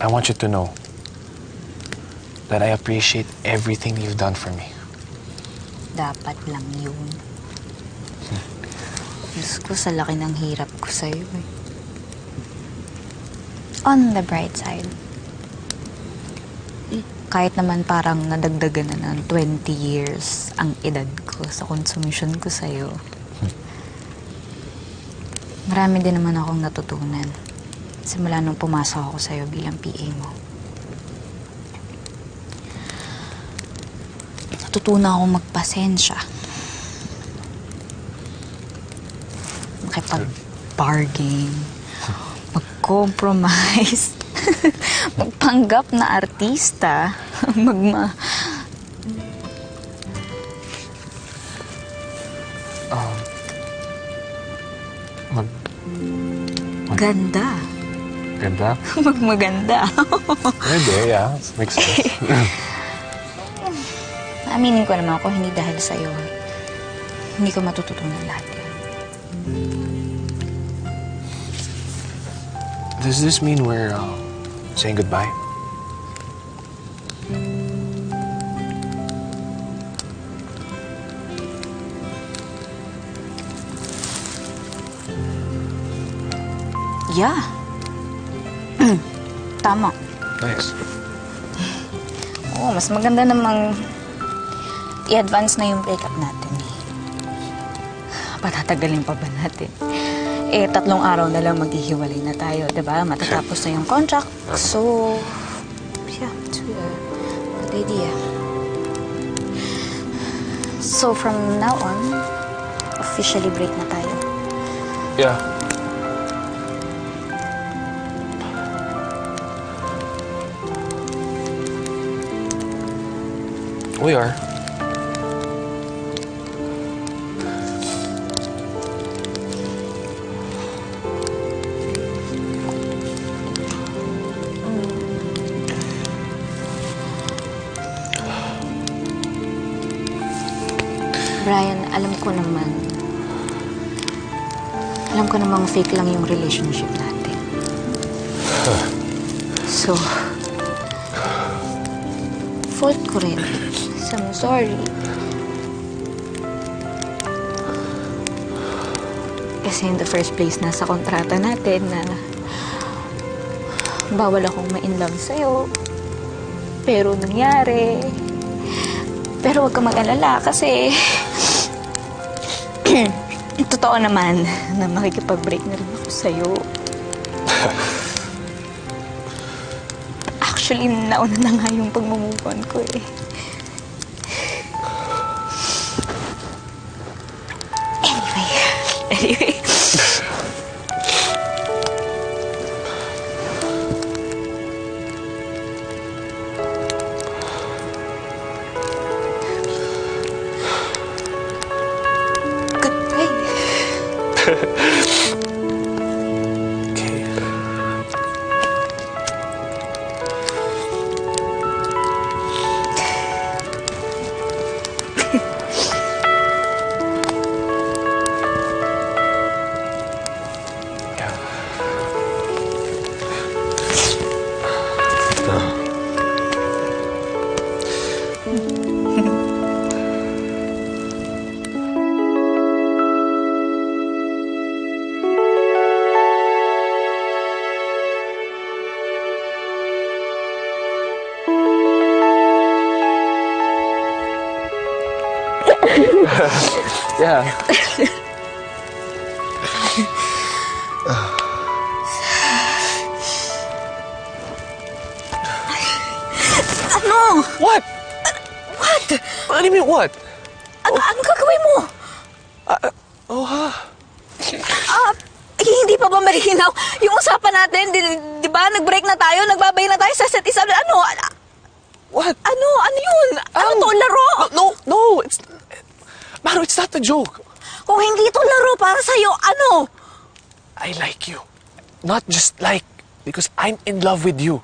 I want you to know that I appreciate everything you've done for me. Dapat lang yun. Diyos ko, sa laki ng hirap ko sa'yo eh. On the bright side, kahit naman parang nadagdagan na ng 20 years ang edad ko sa consumption ko sa'yo, marami din naman akong natutunan simula nung pumasok ako sa'yo bilang PA mo. Natutunan akong magpasensya. Makipag-bargain. Mag-compromise. Magpanggap na artista. Ganda. Ganda? Magmaganda. Pwede, yeah. Makes sense. Aminin ko naman ako, hindi dahil sa'yo. Hindi ko matututunan lahat yan. Does this mean we're saying goodbye? Yeah. Tama. Nice. Oo, mas maganda namang i-advance na yung breakup natin eh. Patatagalin pa ba natin? Eh, 3 araw na lang maghihiwalay na tayo, diba? Matatapos na yung contract. So, yeah, it's a good idea. So, from now on, officially break na tayo. Yeah. We are. Brian, alam ko namang fake lang yung relationship natin. So, fault ko rin. So, I'm sorry. Kasi in the first place, nasa kontrata natin na bawal akong ma-inlove sa'yo. Pero nangyari. Pero huwag kang mag-alala kasi totoo naman na makikipag-break na rin ako sa'yo. Actually, nauna na nga yung pag-move on ko eh. Anyway. Okay. Yeah. Ano? What? What? What do you mean, what? Ano gagawin mo? Hindi pa ba malinaw? Yung usapan natin, di ba? Nag-break na tayo, nagbabay na tayo sa set isa. Ano? What? Ano yun? Ano to? Laro? No. Maru, it's not a joke. Kung hindi to laro para sa'yo, ano? I like you. Not just like, because I'm in love with you.